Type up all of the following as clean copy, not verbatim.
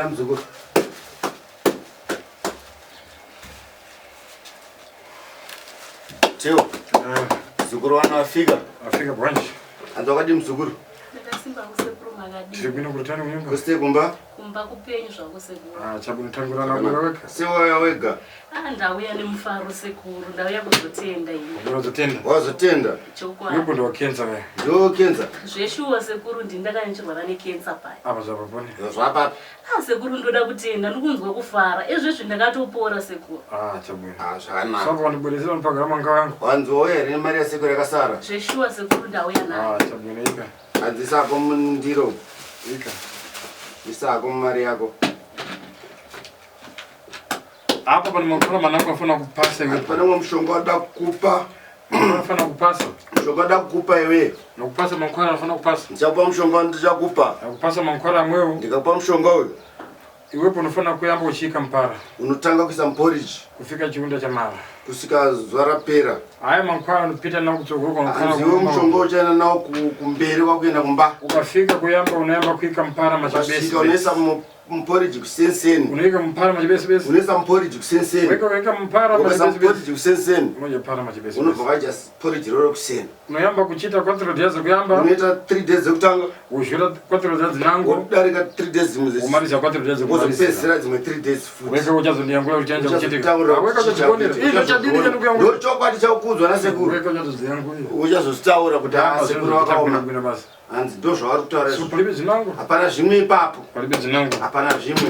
mzukuru. Teo. Mzukuru wana afika branch. Anza wakati mzukuru. Ndasimba kusekuru magadi. Tibino kutani kunyumba. Kuste kumba? Kumba kupenyu zvakusekuru. Chabuni tangura na weka. Sewa wega. Ndauya nemufaro sekuru, ndauya kuzotenda ini. Wazotenda. Wazotenda. Chokwa. Yupo ndo kenza we. Ndo kenza. Zveshuwa sekuru ndindakanchirwara nekenza pai. Apa zvapapone. Zvapa. Sekuru ndoda kutenda, ndikunzwa kufara. Ezvezvi ndakatopora sekuru. Chabuni. Zvakanaka. Saka wanibudisira mpaka manga wangu. Wanzo here mari ya sekuru yakasara. Zveshuwa sekuru ndauya nayo. Chabuni ika. Adzisako mundiro. Ika. Isako mari yako. Apa pana makora manako afuna kupasa iwe. Pana mushonga wada kukupa. Afuna kupasa. Mushonga wada kukupa iwe. Nakupasa makora afuna kupasa. Ndichapa mushonga ndichakupa. Nakupasa makora mweo. Ndikapa mushonga uyu. Iwepo unafuna kuyamba uchika mpara. Unotanga kuisa mporridge. Kufika chiunda cha mara. Kusika zwara pera. Aya mankwara unopita nao kutsogoro kwa Ndiwo mushonga uchana nao kumberi wakuenda kumba. Ukafika kuyamba unayamba kuika mpara machabesi. Unesa mporridge kusenseni. Unaika mpara machabesi. Unesa mporridge kusenseni. Weka mpara machabesi. Mporridge kusenseni. Unoja mpara machabesi. Unovakaja porridge roro kuseni. Unayamba kuchita 4 days kuyamba. Unoita 3 days kutanga. Ushira 4 days nango. Udarika 3 days zimwe. Umaliza 4 days kumaliza. Uzopesera zimwe 3 days futhi. Weka uchazo ndiangula uchanja kuchitika. Weka uchachikonera. Ino chadini chanu kuyangula. Ndo chokwadi chaukuzwa na sekuru. Weka uchazo ndiangula. Uchazozitaura kuti sekuru wakaoma. Basi. Anzi ndo zvaari kutaura izvo. Palibe zinango. Hapana zvimwe ipapo. Palibe zinango. Hapana zvimwe.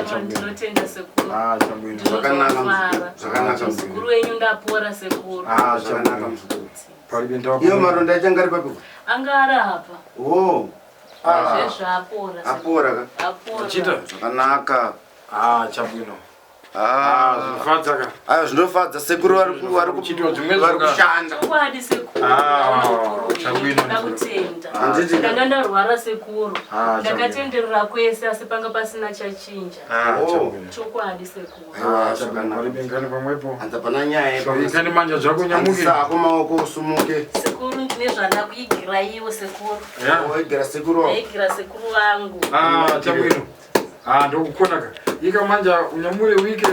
Chabwino. Ndinotenda sekuru. Chabwino. Zvakanaka. Sekuru wenyu ndapora sekuru. Zvakanaka mzukuru. Palibe ndapo. Iyo maronda achanga ari papi? Anga ari apa. Oh. Zvezvapora. Apora ka? Apora. Chita. Zvakanaka. Chabwino. Zvinofadza ka. Zvinofadza sekuru vari kushanda. Chokwadi sekuru. Chabwino. Ndakutenda. Ndanga ndarwara sekuru. Ndakatenderera kwese asi panga pasina chachinja. Chokwadi sekuru. Palibe ngani pamwepo. Anza pana nyaya yepo. Ikani manja zvako nyamuke. Sako maoko usumuke. Sekuru ndine zvandakuyigirira iwo sekuru. Waigira sekuru wako? Ndaigira sekuru wangu. Chabwino. Ndokukona ka. Ika manja unyamule wike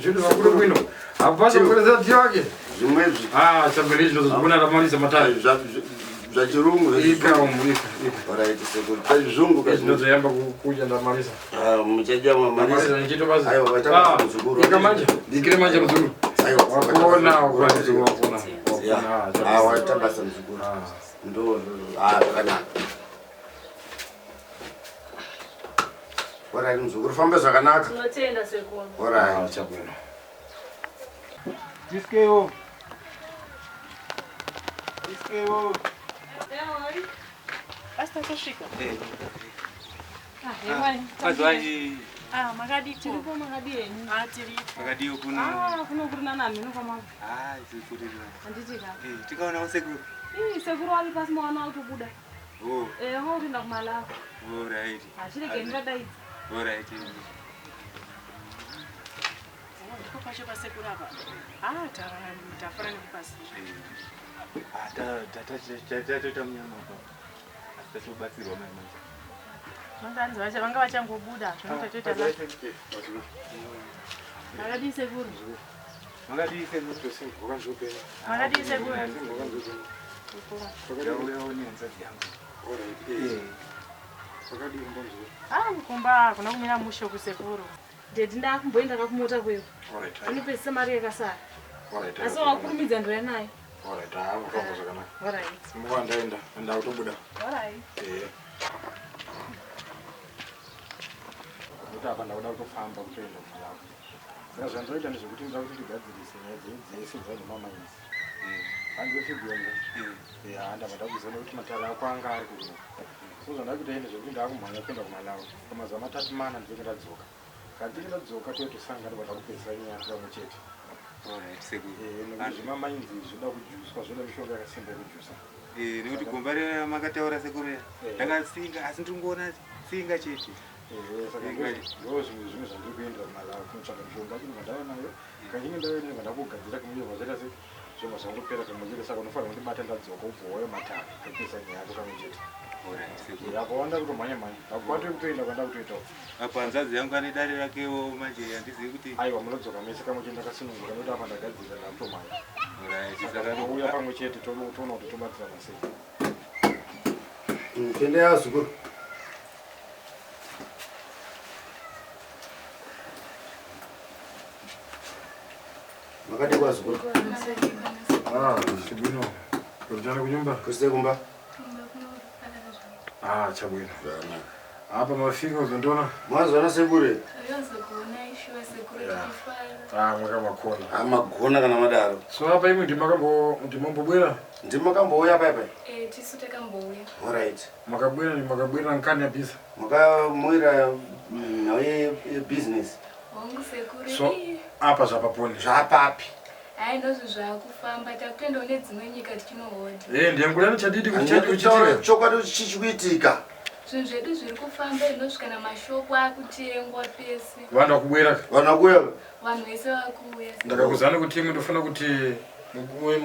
zvinhu zvakuru bwino. Apasa kueleza dio wake. Zvimwezvi. Chabwino izvo zvona ramarisa matari. Zvachirungu. Ika. Alright sekuru. Pazvizungu kazvinozoyamba kuja ndamarisa. Muchaja mamarisa. Nchito basi. Aiwa waitaka muzukuru. Ika manja. Dikire manja muzukuru. Aiwa. Wakona wakona wakona. Waitaka muzukuru. Ndo. Zvakanaka. Alright mzukuru famba zvakanaka. Tinotenda sekuru. Alright. Chabwino. Diskeyo. Basta kusvika. Pazwanyi. Makadi tiripo makadi yenyu. Tiri. Makadi yokuno. Kuno kurina nani nofama. Zikurira. Anditika. Tikaona sekuru. Sekuru ali pasi mwana autobuda. Ngaurinda kumala. Alright. Achireke ndadai. Alright. Ndikopashe pasekuru apa. Tafara ndipasi. Tatoita munyama apa. Asitobatsirwa mai manje. Vandanzi vacha vanga vachangobuda zvinotoita la. Makadi sekuru. Makadi sekuru. Makadi sekuru. Mukomba kuna kumira musho kusekuru. Ndeti ndakumboenda kakumota kweyo. Unopesa mari yakasara. Asi wakurumidza ndoya naye. Alright. Ndaenda ndautobuda. Alright. Apa ndauda kutofamba kutoenda kumalawi. Saka zvandoita ndezvekuti ndoda kuti ndigadzirise nyaya dzese dzazvemamainzi. Handofigwenga. Ndabva ndakuziva kuti matara ako anga ari kuno. So zvandada kuita ndezvekuti ndakumhanya kuenda kumalawi. Kwamazuva matatu mana ndinenge ndadzoka. Kandinenge ndadzoka totosanga ndobva ndakupedza nyaya pamwe chete. Zvemamainzi zvoda kujuswa, zvoda mishonga yakasimba yekujusa. Nekuti gomba ramakataura sekuru ndakatsinga asi ndingoona tsinga chete. Saka ndo zvimwe zvandiri kuendera kumalawi kunotsvaka mishonga kuti ndava nayo. Kazhinji ndava ndakugadzira kumuyeva zvaita zvomwe zvangopera kamwe chete. Saka unofanira kundibata ndadzoka ubva wauya matara topedza nyaya yako kamwe chete. Yakaona kutomhanya mhanya. Akwati kutoenda kwanda kutoita. Apa hanzvadzi yangu ane dare rakewo manje handizivi kuti aiwa munodzoka mese kamwe chenda kasunungura nokuti apa ndagadzira ndatomhanya. saka Uya pamwe chete toona kuti tobatsirana sei. Tende ya Sekuru. Makati kwa Sekuru. Chibwino. Kurujana kunyumba? Kusite kumba. Chabwino. Apa mafika uzondona? Mwazona Sekuru. Mwaka makona. Magona kana madaro. So hapa hivi ndimambobwera? Ndimakambouya paipa. Tisu takambouya. Alright. Makabwera nkani yapisa? Makamwira nawe business. Wangu Sekuru. So apa zvapaponi? Zvapapi. Hai ndozvo zvakufamba takutenda une dzimwe nyika tichinohodha. Ndiyangulani chadidi kuchitira? Chokwadi chichikuitika. Zvinhu zvedu zviri kufamba inosvika namashopu akutengwa pese. Vanhu vakubwera? Vanhu vese vakuuya. Ndakakuzana kuti imwe ndofana kuti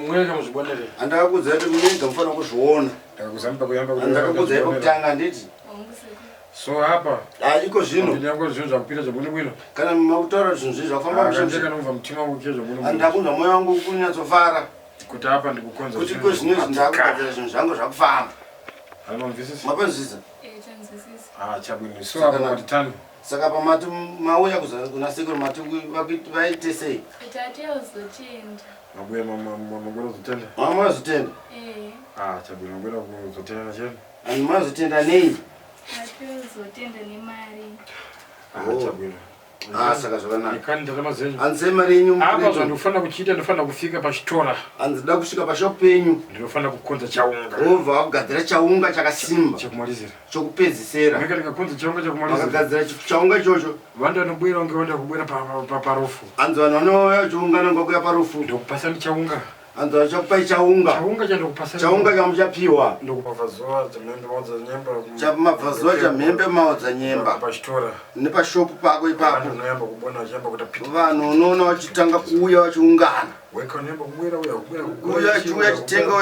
mweka muzvibonere. Andakakudza kuti mwega mufana kuzviona. Ndakakuzana pakuyamba kuti ndakakudza pakutanga nditi. So hapa iko zvino ndinyango zvinhu zvakupira zvabwino kana makutaura zvinhu zvizvi zvafamba mushamshi kanova mutima wangu kizvo zvabwino andakunzwa moyo wangu kunyatsofara kuti hapa ndikukonza kuti kwezvinhu ndakugadzira zvinhu zvangu zvakufamba. Anomvisisa? Mapanzvisa? Tanzwisisa. Chabwino. So hapa matitani. Saka pamati mauya kuna Sekuru mati vaite sei? Kuti uzotenda. Mabuya magwera uzotenda? Mama uzotenda? Chabwino magwera uzotenda na cheni? Ani mazotenda nei? Uzotenda nemari. Chabwino. Saka zvakanaka. Ikani ndarama zenyu. Anze mari yenyu apa zvandofana kuchita ndofana kufika pachitora. Anzida kusvika pashopu penyu. Ndinofana kukonza chaunga. Obva wakugadzira chaunga chakasimba. Chekumalizira. Chokupedzisira. Meka ndikakonza chaunga chekumalizira. Wakagadzira chaunga ichocho. Vanhu vanobwira kunge vanda kubwira parofu. Anzi vanhu vanouya chiungano ngokuya parofu. Ndokupasani chaunga. Anzi vachakupai chaunga. Chaunga chandokupasani. Chaunga chamuchapiwa. Ndokupavhazuva chamhembe maodza nyemba. Chamabvazuva chamhembe maodza nyemba. Pachitora. Nepashopu pako ipapo. Vanhu unoyamba kubona vachiyamba kuita piti. Vanhu unoona vachitanga kuuya vachiungana. Weka unoyamba kubwira uya chitenga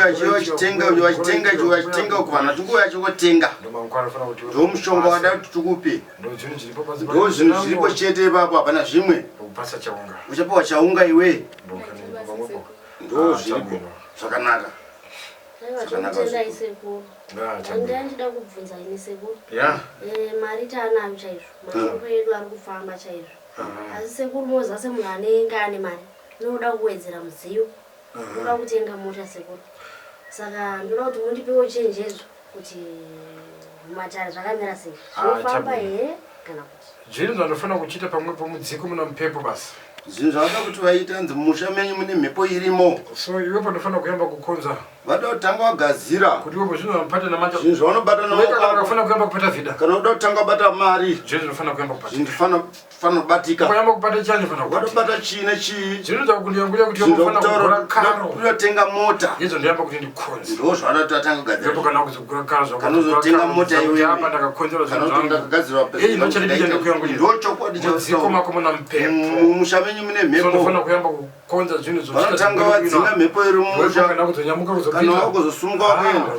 uya chitenga kuvanhu tinguya chikotenga. Ndomushonga wada kuti tikupe. Ndo zvinhu zviripo chete ipapo hapana zvimwe. Uchapiwa chaunga iwe. Ndo zviripo. Zvakanaka. Zvakanaka Sekuru. Ndandida kubvunza ini Sekuru. Mari taanayo chaizvo. Mashoko edu ari kufamba chaizvo. Asi Sekuru mozase munhu anenge ane mari. Unoda kuwedzera mudziyo. Unoda kutenga mota Sekuru. Saka ndoda kuti mundipewo chenjedzo kuti matari zvakamira sei. Zvinofamba here kana kuti. Zvinhu zvandofana kuchita pamwepo mudziko muna mhepo basi. Zvinhu zvavada kuti vaita nzi musha menyu mune mhepo irimo. So iwe pandofana kuyamba kukonza. Vada kutanga wagadzira. Kuti iwe zvinhu vanopata namanja. Zvinhu zvaunobata namaoko. Wakafana kuyamba kupata vida. Kana uda kutanga kubata mari. Zvinhu zvinofana kuyamba kupata. Zvinhu fana kubatika. Kuyamba kupata chani fana kupata. Wadobata chine chi. Zvinhu zvakundiyanguya kuti unofana kugura karo. Unotenga mota. Izvo ndiyamba kuti ndikonza. Ndo zvavada kuti atanga kugadzira. Ndipo kana kuzogura karo zvako. Kana uzotenga mota iwe. Hapa ndakakonzera zvinhu zvangu. Kana kugadzira pesa. Inochadidi ndikuyanguya. Ndo chokwadi cha mudziko mako muna mhepo. Musha menyu mune mhepo. Ndofana kuyamba kukonza zvinhu zvochita. Vanotanga vadzinga mhepo iri mumusha. Kana kuzonyamuka kuzopita. Kana wakuzosumuka wakaenda.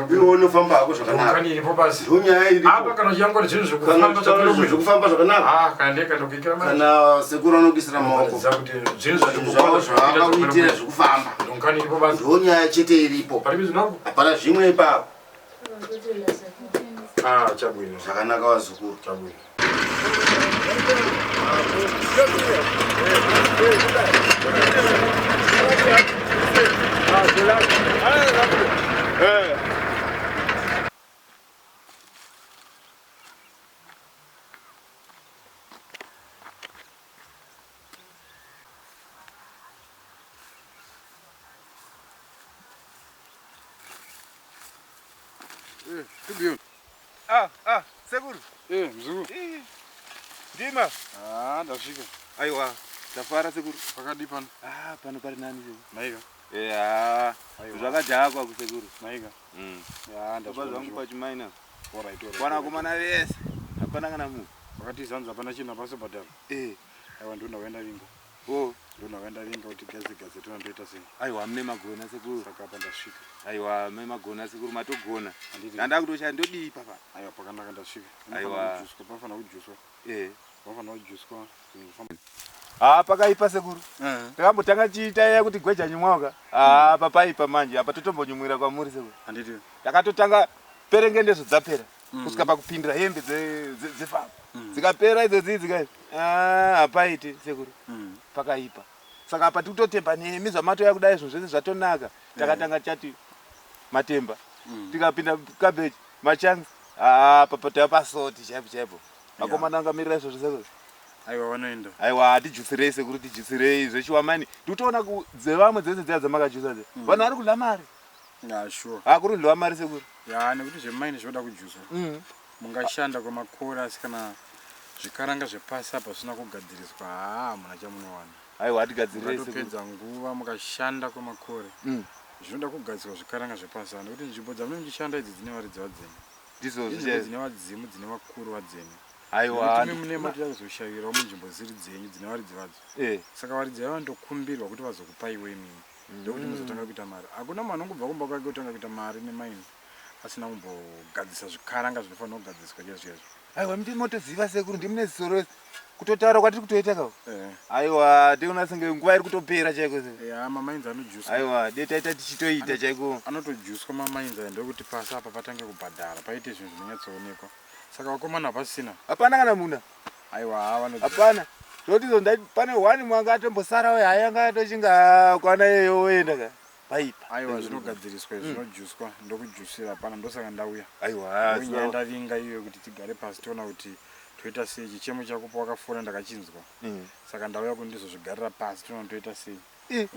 Iwe unofamba hako zvakanaka. Kani iripo basi. Ndonyaya iripo. Apa kana uchiyangura zvinhu zvokufamba zvokufamba zvakanaka. Kana ndeka ndokukira mari. Kana Sekuru anokisira maoko. Zvinhu zvakakuitira zvokufamba. Kani iripo basi. Ndonyaya chete iripo. Paripi zvinangu? Hapana zvimwe ipapo. Chabwino. Zvakanaka wazukuru. Chabwino. Sekuru. Mzungu. Ndima. Ndasvika. Aiwa. Tafara Sekuru. Pakadi pano. Pano pari nani Sekuru? Maika. Zvakadhakwa kuSekuru. Maika. Ndabva zvangu pachimaina. Alright. Vanakomana vese. Hapana kana munhu. Pakati zanzu hapana chinhu hapasi bhadhara. Aiwa ndinoda kuenda vingo. ndonakaenda ringa kuti gazi tunandoita sei. Aiwa mune magona Sekuru. Saka apa ndasvika. Aiwa mune magona Sekuru matogona. Ndanda kutosha ndodi papa. Aiwa pakanaka ndasvika. Aiwa pafana kujuswa. Pafana kujuswa. Pakaipa Sekuru. Takambotanga chiita ya kuti gweja nyumwaka. Papaipa manje apa totombonyumwira kwa muri Sekuru. Anditi. Takatotanga perengendezo dzapera. Kusika pakupindira hembe dzefamu. Dzikapera idzo dzidzi apaiti Sekuru. Pakaipa. Saka apa tutotemba nemi zvamato yakudai zvose zvatonaka. Takatanga chati matemba. Tikapinda cabbage, machangi. Papa tapasoti chaipo. Akomana ngamirira izvo zvose. Aiwa vanoenda. Aiwa atijusirei Sekuru tijusirei zvechiwamani. Titoona dzevamwe dzese dziya dzamakajusa dze. Vanhu vari kudla mari. Sure. Kuri ndwa mari Sekuru. Nekuti zvemaini zvoda kujuswa. Mungashanda kwamakore asi kana zvikaranga zvepasi apa zvisina kugadziriswa muna chamunowana. Aiwa atigadzirei Sekuru. Mukapedza nguva mukashanda kwamakore. Zvinoda kugadziriswa zvikaranga zvepasi nekuti nzvimbo dzamunochishanda idzi dzine varidzi vadzeni. Ndizo dzine vadzimu dzine vakuru vadzeni. Aiwa mune mati yakuzoshayirawo munzvimbo dziri dzenyu dzine varidzi vadzo. Saka varidzi vava ndokumbirwa kuti vazokupaiwo imini. Ndokuti muzotanga kuita mari. Hakuna munhu anongobva kumba kwake kutanga kuita mari nemaini asina kumbogadzisa zvikaranga zvinofanira kugadziswa chezvezvo. Aiwa miti motoziva Sekuru ndimune zisoro kutotaura kwatiri kutoita kawo. Aiwa tiona senge nguva iri kutopera chaiko. Mamainzi anojuswa. Aiwa detaita tichitoita chaiko. Anotojuswa mamainzi ndokuti pasi apa patange kubhadhara paite zvinhu zvinonyatsoonekwa. Saka vakomana pasina. Hapana kana muna. Aiwa hapana. Zvotizo pane wani mwanga atombosara we hayanga atochinga kwana yeyo oenda ka. Paipa. Aiwa zvinogadziriswa zvinojuswa ndokujusira pana ndosaka ndauya. Aiwa ndoenda ringa iyo kuti tigare pasi tiona kuti toita sei chichemo chako pakafora ndakachinzwa. Saka ndauya kundizozvigarira pasi tiona toita sei.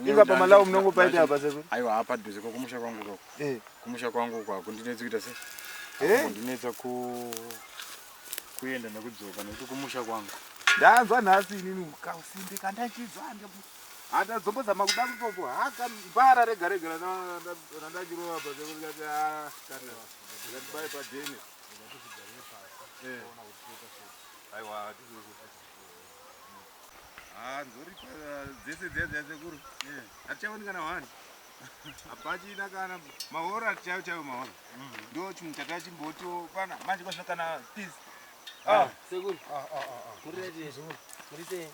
Inga pamalawo munongopaita apa Sekuru. Aiwa apa dhuze kumusha kwangu koko. Kumusha kwangu kwako ndinetsa kuita sei. Ndinetsa kuenda nekudzoka nekuti kumusha kwangu. Ndanzwa nhasi inini kausimbe kandachizwa hata dzombozama kuda kutopo haka mbara rega randachirova apa Sekuru kati kana ngatibai padhene. Aiwa nzori dzese dzedza Sekuru. Hatichaoni kana wani. Hapachina kana mahora chaiwo mahora. Ndo chinhu chatachimbotiwo pana manje kwasvina kana peace. Sekuru. Muri ready? Muri sei?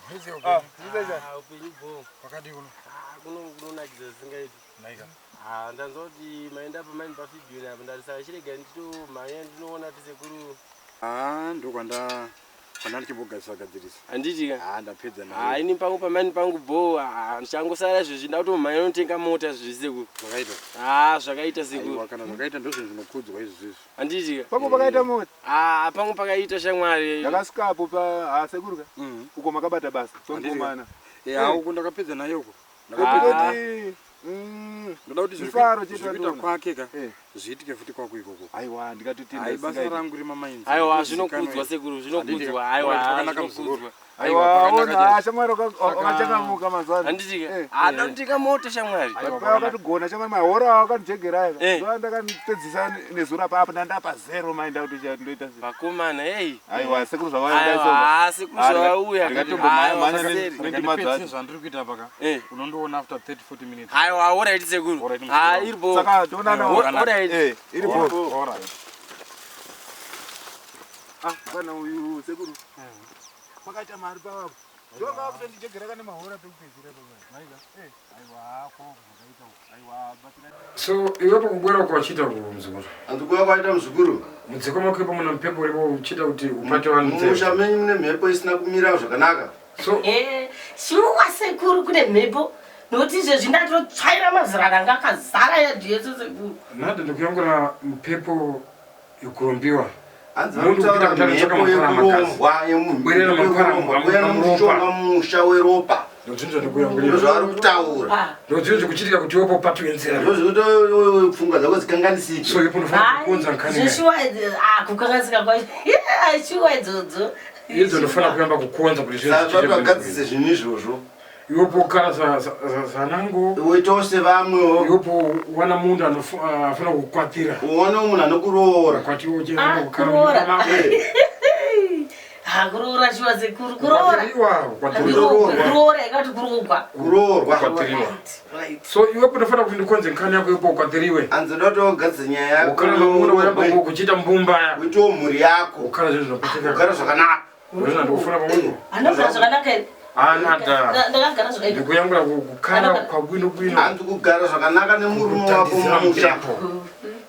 Upenyu bho. Pakati kuno. Kunonakidza zvisingaiti. Naika. Ndanzwa kuti maenda pamaini pafidhiyoni apa ndarisaka chirega ndito mhanya ndinoona kuti Sekuru. Ndokwanda ndichimbogadzirisa. Handiti ka? Ndapedza nayo. Ini pangu pamaini pangu bho ndichangosara izvozvi ndauti mhanya unotenga mota zvizvi Sekuru. Zvakaita. Zvakaita Sekuru. Kana zvakaita ndozvo zvinokudzwa izvozvo. Handiti ka? Pangu pakaita mota. Pangu pakaita shamwari. Ndakasikapo pa Sekuru ka? Uko makabata basa. Tongomana. Uko ndakapedza nayo uko. Ndakapedza ndoda kuti zvikuita kwake ka zviitike futi kwako ikoko. Aiwa ndikatotenda basa rangu rima mainzi. Aiwa zvinokudzwa Sekuru zvinokudzwa. Aiwa zvinokudzwa. Aiwa ona shamwari wakachakamuka mazwana. Handiti ka? Ndautika moto shamwari. Wakatogona shamwari mahora wakatijegera aka. Ndo ndakapedzisa nezura papa ndandapa zero mind out ndoita sei. Vakomana hey. Aiwa Sekuru zvawauya Aiwa Sekuru zvawauya. Ndikatombomanya nendimadzwa. Zvandiri kuita paka. Unondoona after 30-40 minutes. Aiwa alright Sekuru. Iripo. Saka tonana alright. Iripo. Alright. Bana uyu Sekuru. Makaita mari pawapo. Ndoka kuti ndijegera kana mahora pekupedzira papa. Maika. Aiwa ko zvakaita. Aiwa basina. So iwepo kubwera kwachita kumzukuru. Andikuya kwaita mzukuru. Mudziko makwepo muna mpepo uripo uchita kuti upate vanhu nzeve. Mushamenyi mune mhepo isina kumira zvakanaka. So shuwa Sekuru kune mhepo. Nokuti izvezvi ndatotsvaira mazira ranga akazara yadhi yese Sekuru. Nada ndikuyangura mpepo yokurombiwa. Mundu kupita mhepo yekurongwa yemushonga musha weropa. Ndozvaari kutaura. Ndozvizvo kuchitika kuti iwepo patwenzera. Ndozvikuti pfungwa dzako dzikanganisike. So ipo unofanira kukonza nkhani. Zveshuwa kukanganisika kwacho. Shuwa idzodzo. Idzo unofanira kuyamba kukonza kuti zvagadzise zvinhu izvozvo. Iwepo kara zanango. Uitawo sevamwewo. Iwepo wana mundu anofana kukwatira. Uone munhu anokuroora. Kwatiwo kuroora. Ha kuroora chiwa Sekuru kuroora. Kuroora ikati kurogwa. So iwe kunofana kuti ndikonze nkhani yako ipo kwateriwe. Anzoda togadza nyaya yako. Ukana mamuna wayamba kuchita mbumba ya. Kuito mhuri yako. Ukana zvinhu zvinopeteka. Kugara zvakanaka. Ndozvina ndikufuna pamwepo. Anogara zvakanaka ere? Anada. Ndakagara zvakanaka. Ndikuyambura kukara kwabwino bwino. Anzi kugara zvakanaka nemurume wako mumusha.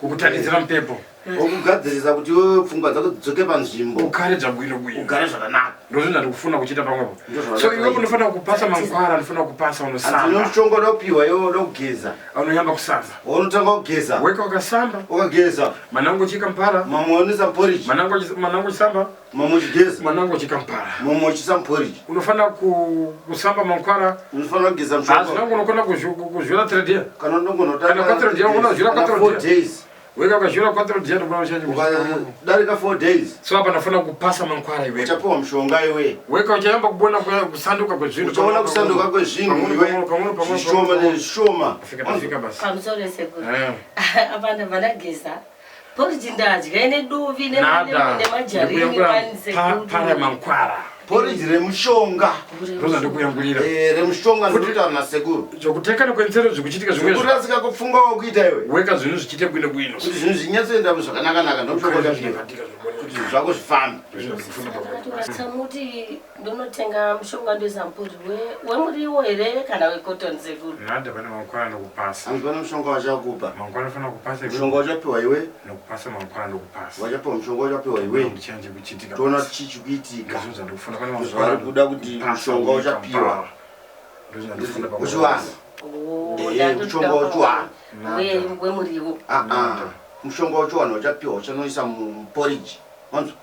Kukutanidzira mpepo. Okugadzirisa kuti wewe pfungwa dzako dzidzoke panzvimbo. Ukare dzabwino bwino. Ugare zvakanaka. Ndozvina ndikufuna kuchita pamwepo. So iwe unofana kupasa mangwara, unofana kupasa unosamba. Anzi unoshonga unopiwa iwe unogeza. Unoyamba kusamba. Unotanga kugeza. Weka ukasamba. Ukageza. Manango chikampara. Mamwe unisa porridge. Manango chisamba. Mamwe chigeza. Manango chikampara. Mamwe chisamba porridge. Unofana kusamba mangwara. Unofana kugeza mshonga. Azvinango unokona kuzvira 3 days. Kana ndongonotanga. Kana 4 days unozvira 4 days. Weka ukazvira 4 days ndobva uchange. Darika 4 days. So hapa nafuna kupasa mangwara iwe. Uchapewa mshonga iwe. Weka uchayamba kubona kusanduka kwezvinhu. Uchaona kusanduka kwezvinhu iwe. Shoma neshoma. Fika basi. Pamusoro Sekuru. Apanda vanageza. Porridge ndadya ine duvi nemajari Sekuru. Para mangwara. Porridge remushonga. Roza ndikuyambulira. Remushonga ndikuta na Sekuru. Chokutekana kwenzero zvikuchitika zvimwe. Sekuru asika kupfunga wakuita iwe. Weka zvinhu zvichite bwino bwino. Kuti zvinhu zvinyatsoenda zvakanaka ndomushonga ndapika. Kuti zvako zvifambe. Samuti ndonotenga mushonga ndezampuri wemuriwo here kana wecotton Sekuru? Nada pane mangwara ndokupasa. Anzi pane mushonga wachakupa. Mangwara anofana kupasa. Mushonga wachapiwa iwe. Nokupasa mangwara ndokupasa. Wachapiwa mushonga wachapiwa iwe. Ndichanje kuchitika. Toona chichikuitika. Ndofuna Vari kuda kuti mushonga uchapiwa. Uchiwana. Mushonga uchiwana. Wemuriwo. Mushonga uchiwana uchapiwa uchanoisa muporridge. Wanzwa?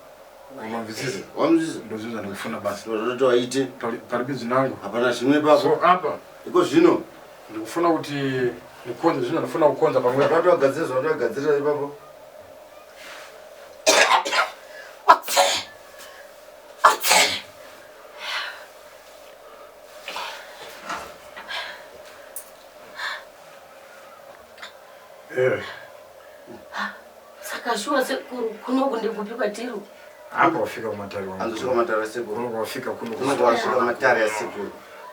Wamzisa. Ndozvina ndikufuna basi. Ndozvoti waite. Paribi zinangu. Hapana zvimwe papo. So apa. Iko zvino. Ndikufuna kuti ndikonze zvino ndofuna kukonza pamwe. Wagadzirira ipapo. Saka shuwa Sekuru kunoku ndikupi kwatiri? Apa wafika kumatari wangu. Andosvika kumatari ya Sekuru. Kunoku wafika kunoku wasvika kumatari ya Sekuru.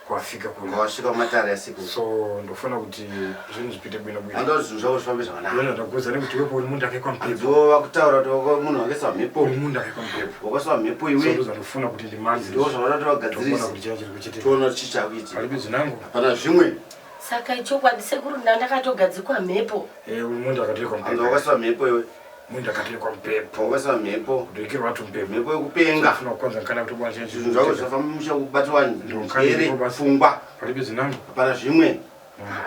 Kwafika kuno. Wasvika kumatari ya Sekuru. So ndofuna kuti zvinhu zvipite bwino bwino. Ando zvinhu zvako zvifambe zvakanaka. Ndona ndakuudza nekuti wepo uri munhu akaikwa mpepo. Ndo vakutaura kuti munhu akaiswa mhepo. Uri munhu akaikwa mpepo. Wakaiswa mhepo iwe. So ndofuna kuti ndimanzi. Ndo zvavanoti vagadzirisa. Toona chichakuitika. Paribi zinangu. Hapana zvimwe. Saka ichokwadi Sekuru ndakatogadzikwa mhepo. Uri munhu akatekwa mpepo. Ando wakaiswa mhepo iwe. Munhu akatekwa mpepo. Wakaiswa mhepo. Kudikirwa watu mpepo. Mhepo yekupenga. Ndofuna kukonza kana kuti bwana chenje. Zvinhu zvako zvafamba musha kubatwa njere pfungwa. Paribi zinangu. Hapana zvimwe.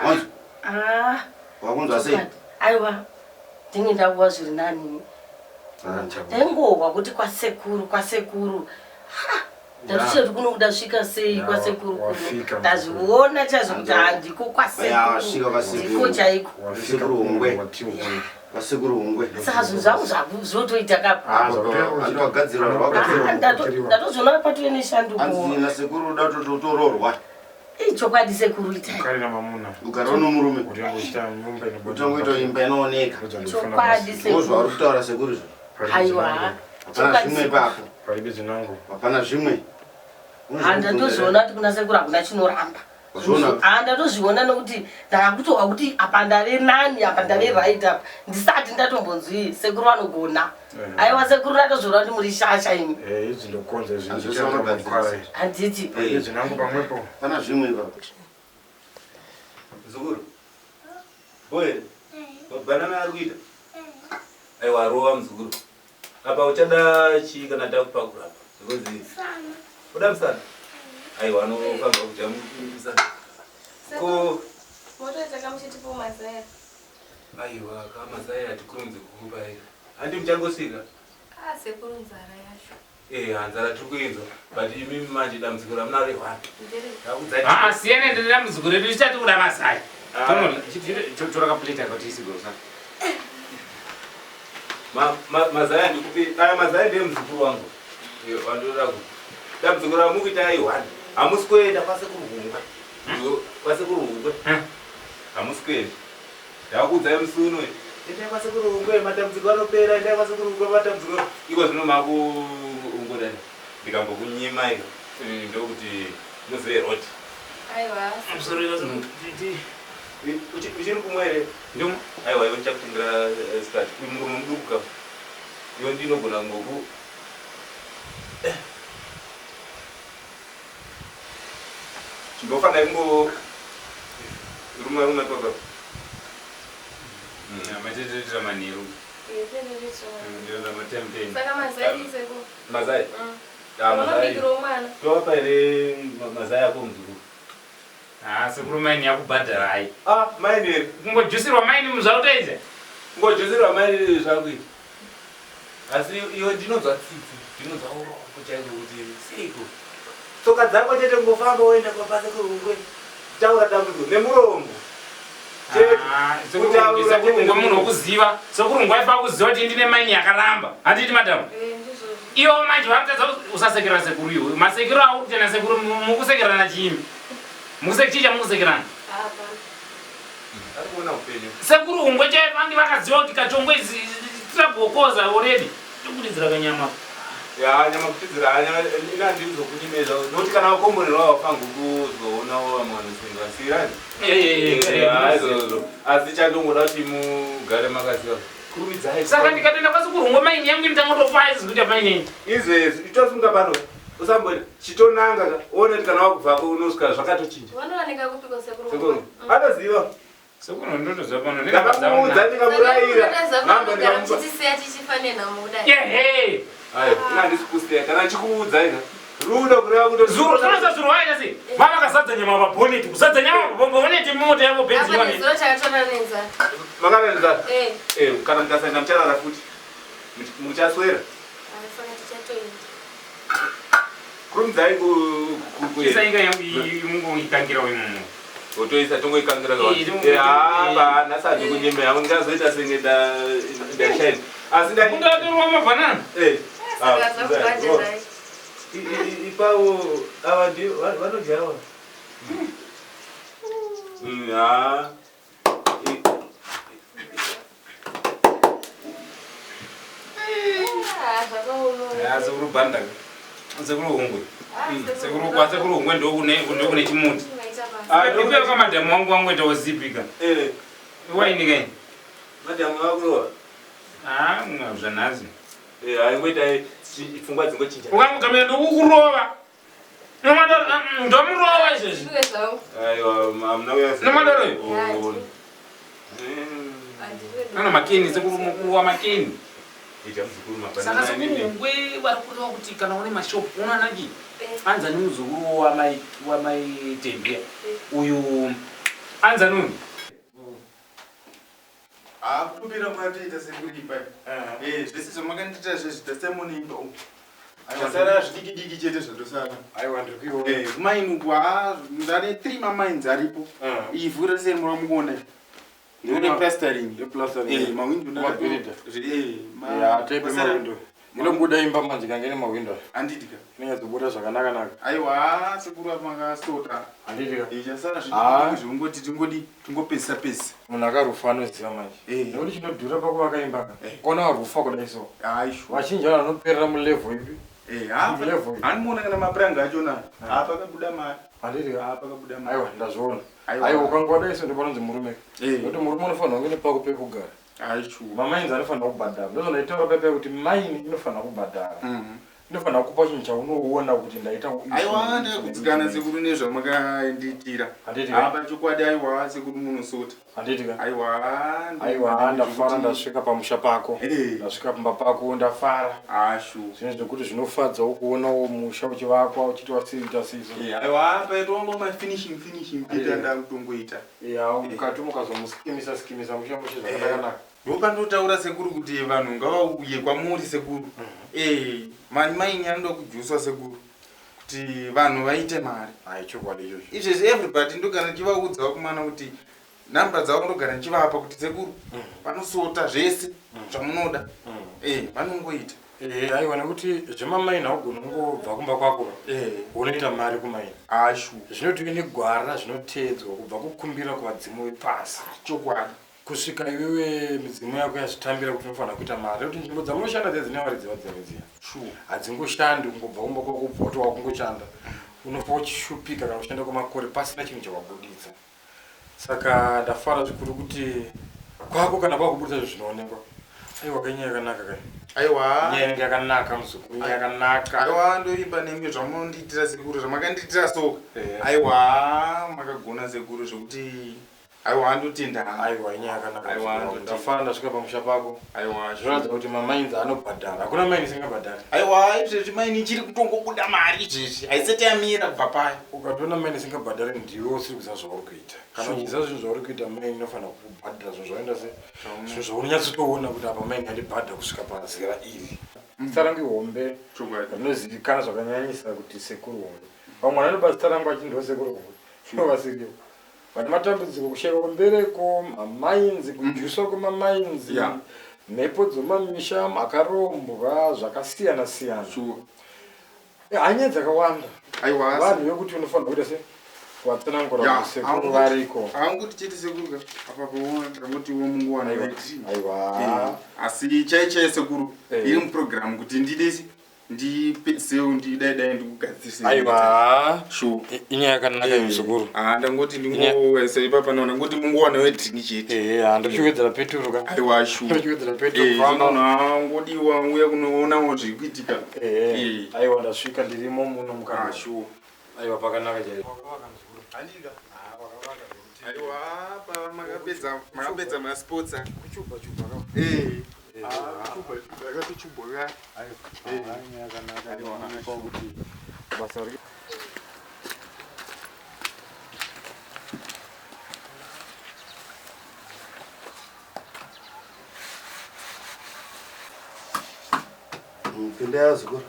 Wanzwa? Wakunzwa sei? Aiwa. Ndinge ndakuwa zviri nani. Ndengowa kuti kwasekuru. Ndaticheti kunokuda svika sei kwasekuru. Ndazviona chazvokuti handiko kwasekuru. Ndiko chaiko. Sekuru Hungwe. Sekuru Hungwe. Saka zvinhu zvangu zvotoita kapa. Ndatozviona patuve neshanduko. Anzina Sekuru uda totororwa. Chokwadi Sekuru itai. Ukari na mamuna. Ugara nomurume. Utangoita nyumba inobuda. Utangoita imba inooneka. Chokwadi Sekuru. Wozva uri kutaura Sekuru izvo? Aiwa. Hapana zvimwe ipapo. Paribi zinangu. Hapana zvimwe. Ndatozviona kuti kuna Sekuru hakuna chinoramba. Ndatozviona nokuti ndakutova kuti apa ndave nani apa ndave right apa ndisati ndatombonzwi Sekuru anogona. Aiwa Sekuru ndatozviona kuti muri shasha imi. Izvi ndokonza izvi. Handiti. Zinangu pamwepo. Hapana zvimwe ipapo. Sekuru. Oye. Banana ari kuita. Aiwa rova muzukuru. Apa uchada chii kana takupakura apa? Zvozi. Uda musana. Aiwa anofamba kujamu musana. Ko motoita kamuchitipo mazaya. Aiwa kamazaya atikurumidze kukupa ika. Handi muchangosvika? Sekuru nzara yacho. Hanzara tiri kuinzwa. But imi manje dambudziko ramuna rehwani. Siyene ndedambudziko redu richati kuda mazaya. Chorakapuleta kuti isigosa. Mazaya ndikupi aya mazaya ndiye muzukuru wangu. Wandoda kuti dambudziko ramukuita aiwani. Hamusi kuenda kwasekuru Hungwe. Kwasekuru Hungwe. Hamusi kuenda. Ndakuudzai musuno. Endai kwasekuru Hungwe matambudziko anopera. Endai kwasekuru Hungwe matambudziko. Iko zvino makuungudani. ndikambokunyima ika ndokuti muzive roti Aiwa. uchiri kumwe here aiwa iwe ndichakutengera stati murume muduku kam iwe ndinogona ngoku chimbofanira kungo rumwe toka Amatetera manheru. Ndio matempe. Saka mazai Sekuru. mazai Unobikira mwana. topa here mazai ako muzukuru Sekuru maini yakubhadhara hai. maini here Kungojusirwa maini muzvautaidza. ngojusirwa maini zvakuita asi iwe ndinonzwa tsitsi ndinonzwa urombo chaiko kuti seiko tsoka dzako chete ngofamba woenda kwabasa kweHungwe taura dambudziko nemurombo Sekuru munhu wokuziva. Sekuru ngwaifa kuziva kuti ndine maini yakaramba. Handiti madhamu. Iwo manje varikutadza usasekera Sekuru iwe. Masekero auti na Sekuru mukusekerana chiimi. Mukusekicha mukusekerana. ari kuona upenyu Sekuru Hungwe chaifangi vakaziva kuti Kachongwe tiragokoza already. Tokudidzira kanyama. nyama kutidzira ina ndirizokunyimeza nokuti kana wakomborerwa wafanga kuzoonawo vamwe vanosenga sirani asi chandongoda kuti mugare makaziva kurumidzai Saka ndikatoenda kwaSekuru Hungwe maini yangu ndangotofaizi kuti maini izvezvi itosunga pano usamboti chitonanga one kuti kana wakubvako unosvika zvakatochinja Vanowanika kupiko Sekuru. Sekuru anoziva Sekuru ndotoziva pano ndakamuudza ndikamurayira namba ndikamupa Tisiya tichifanena muda. yehe ina ndisi kusiya kana chikuudza ika rudo kureva kuti zuro zinoza zuro waita sei vava kasadza nyama paboneti kusadza nyama paboneti mumota yavo Apa benzi nezuro chakatona nenza. makanenzana Eh. kana ndikasaenda mucharara futi muchaswera Saka tichatoenda. kurumidzai isainga yangu imungoikangira wemumu otoisa tongoikangira nhasi handikunyemera yangu ndingazoita senge ndashaini asi ungatorwa mabhanana Saka zvakubhadharai. ipawo ava ndio vanodyarawa Sekuru bhandaka Sekuru Hungwe Sekuru Hungwe ndokune chimuti ipewa kamadhamu wangu wangoita wozipika waini kai madhamu vakurova zvanhazi aingoita pfungwa dzingochinja ukamugamira ndokukurova ndomurova izvezvi nomadoro ano makeni Sekuru mukuru wamakeni saka Sekuru Hungwe vari kureva kuti kana une mashopu unanaki anzani muzukuru wamaitembea uyu anzanuni kupira mwatoita sekuripa zvese zvamakandita zvezvita semunimba zvasara zvidiki chete zvandosara aiwa ndikuiona kumaini uku ndane 3 mamains aripo ivhu rese muramuona ndine plastering mawindo mawindo munombuda imba manje kangene mawindo handitika inenyazobuda zvakanaka aiwa sekuru amakasota handitika chasara zvingoti tingopesisa pesa munhu akarufa anoziva manje nekuti chinodhura pakuvaka imba kona warufa kudai so vazhinji vanhu vanoperera mulevel ipi hanimuona kana mapuranga achona apakabuda mari aiwa ndazviona aiwa ukangodai so ndipanonzi murume nokuti murume unofanira kunge nepako pekugara mamainzi anofanira kubhadhara ndozvona itaura pepe kuti maini inofanira kubhadhara inofanira kupa chinhu chaunoona kuti ndaita aiwa ndakugutsikana sekuru nezvamakaendiitira apa chokwadi aiwa sekuru munosota handitika aiwa ndafara ndasvika pamusha pako ndasvika pamba pako ndafara zvinhu zvekuti zvinofadzawo kuonawo musha uchivakwa uchiti wasiita siso aiwa paitongo mafinishing kuita ndakutongoita mukati mukazomuskimisa musha mushe zvakanakanaka ndopandotaura sekuru kuti vanhu ngavauye kwamuri sekuru maini anoda kujuswa sekuru kuti vanhu vaite mari chokwadi izvozvo izvezvi everybody ndogara ndichivaudzawo kumana kuti namba dzavo ndogara ndichivapa kuti sekuru vanosota zvese zvamunoda vanongoita aiwa nekuti zvemamaini haugoni ngobva kumba kwako unoita mari kumaini ashu zvinoti uine gwara zvinoteedzwa kubva kukumbira kuvadzimu vepasi chokwadi kusvika iwewe midzimu yako yazvitambira kuti unofanira kuita mari kuti nzvimbo dzamunoshanda dzedzine mari dzinodziya hadzingoshandi ungobva kumba kwakubva kuti wakungoshanda unofa uchishupika kana ushanda kwemakore pasina chinhu chawabuditsa. Saka ndafara zvikuru kuti kwako kana kwakubuditsa izvo zvinoonekwa. Aiwa kanyaya yakanaka kai. Aiwa nyaya yakanaka muzukuru yakanaka. Aiwa ndoimba nemi zvamundiitira Sekuru zvamakandiitira so. Aiwa makagona Sekuru zvokuti aiwa ndotenda. Aiwa nyaya yakanaka. Aiwa ndafara ndasvika pamusha pako. Aiwa zvinoratidza kuti mamainzi anobhadhara. Hakuna maini isingabhadhari. Aiwa izvezvi maini ichiri kutongobuda mari izvezvi haisati yamira kubva payo. Ukatoona maini isingabhadhari ndiwe usiri kuziva zvauri kuita. Kana uchiziva zvinhu zvauri kuita maini inofanira kubhadhara zvinhu zvaenda sei. Zvinhu zvaunonyatsotoona kuti apa maini handibhadhara kusvika pazera iri. Zita rangu ihombe rinozivikanwa zvakanyanyisa kuti Sekuru Hombe. Vamwe vanoba zita rangu achindiro Sekuru Hombe. Zvinova seiko. Vane matambudziko kushayika kwembereko, mamainzi, kujuswa kwemamainzi, mhepo dzemamisha, makarombwa, zvakasiyana siyana. Hanya dzakawanda. Aiwa vanhu vekuti unofanira kuita sei watsanangura Sekuru variko. Hanguti chete Sekuru apa paona ndamoti wo munguwana kuti aiwa asi chaichai Sekuru iri muprogram kuti ndidesi ndipedzeu ndidaidai ndikugadzirisa. Aiwa inyaya yakanaka Sekuru. Ndangoti ndingoesa ipapa naona ngoti munguwana wedringi chete. Ndochiwedzera peturu ka. Aiwa ndochiwedzera peturu famba ngodiwa uya kunoonawo zviri kuitika. Aiwa ndasvika ndirimo muno mukana. Aiwa pakanaka chete. Handika. Aiwa pa makapedza masports kuchuba chuba ka. Chuba yakatochubwa ka. Aiwa yakanaka. Aiwa kuti basa ri Pindai Sekuru.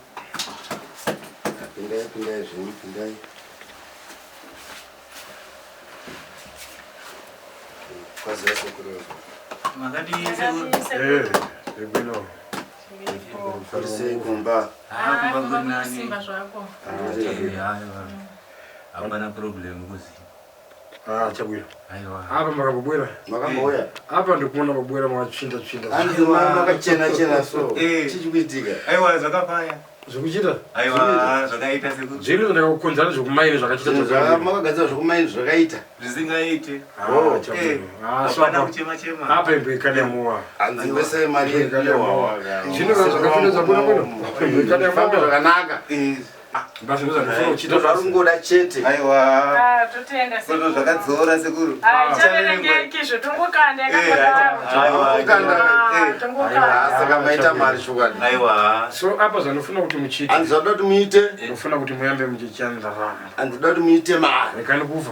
Pindai zvini pindai. Kwazi Sekuru. Makadi Sekuru. Ebino. Kwase kumba. Kumba kunani. Simba zvako. Hapana problem kuzi. Chabwira. Aiwa. Apa makabobwera. Makamboya. Apa ndikuona mabwera mwachinda. Andi makachena so. Chichikuitika. Aiwa zvakapaya. Zvikuchita? Aiwa zvakaita Sekuru. Zvino ndakakukonzana zvokumaini zvakachita zvakaiita. Makagadzira zvokumaini zvakaita. Zvisingaite. Chabwira. Hapana kuchema chema. Apa imboikane muwa. Anzi wese mari yewa. Zvino zvakafunda zabwino. Imboikane muwa zvakanaka. Basi ndoza kufuna uchita zvarungoda chete. Aiwa. Totenda Sekuru. Koto zvakadzora Sekuru. Chaverengeki zvotongokanda yakadaro. Tongokanda. Saka maita mari shukani. Aiwa. So apa zanofuna kuti muchite. Anzoda kuti muite. Ndofuna kuti muyambe muchichandarama. Anzoda kuti muite mari. Rekani kufa.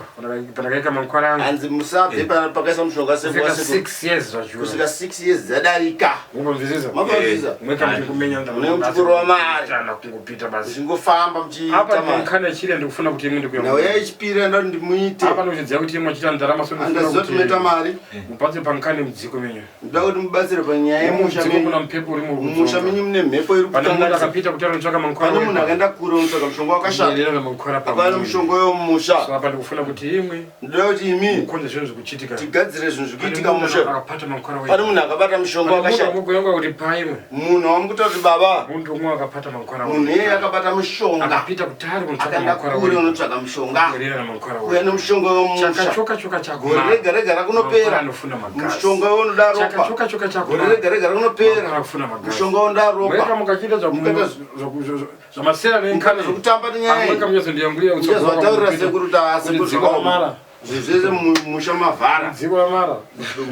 Panakaika mankwara angu. Anzi musabve pakaisa mushonga Sekuru. 6 years zvachura. Kusvika 6 years zadarika. Mumamvizisa. Mumamvizisa. Mweka mchikumenya ndamo. Munemchikuru wamari. Chana kungopita basi. Zvingofamba mchiita apa mari. ndikana chire ndikufuna kuti imwe ndikuya. Nawe yaichipira ndati ndimuite. Apa ndochidziya kuti imwe chita ndarama so ndikufuna kuti muita mari. Mupatse pankane mudziko menyu. Ndoda kuti mubatsire panyaya yemusha menyu. Kuna mpepo uri mu. Musha menyu mune mhepo iri kutanga. Pana akapita kuti anotsvaka mankwara. Pane munhu akaenda kure unotsvaka mushonga wakashata. Ndiyena mankwara pa. Apana mushonga womusha. So apa ndikufuna kuti imwe. Ndoda kuti imi mukonze zvinhu zvikuchitika. Tigadzire zvinhu zvikuitika musha. Akapata mankwara wewe. Pane munhu akabata mushonga wakashata. Munhu mugoyonga kuti paimwe. Munhu wamukuta kuti baba. Munhu umwe akapata mankwara wewe. Munhu akabata mushonga. Akapita kutari kunotsvaka mankwara wewe. Kure unotsvaka mushonga. Kurira na mankwara wewe. Kuya nemushonga womusha. Chakachoka chako. Rega kunopera. Anofuna magazi. Mushonga wonda ropa. Chakachoka chako. Rega kunopera. Anofuna magazi. Mushonga wonda ropa. Mweka mukachita zvamasera nenkana zvokutamba nenyaya. Mweka munyazondiyangulia kuti zvataurira Sekuru Sekuru zvakaoma. Zvese musha mavhara. Dziko la mara.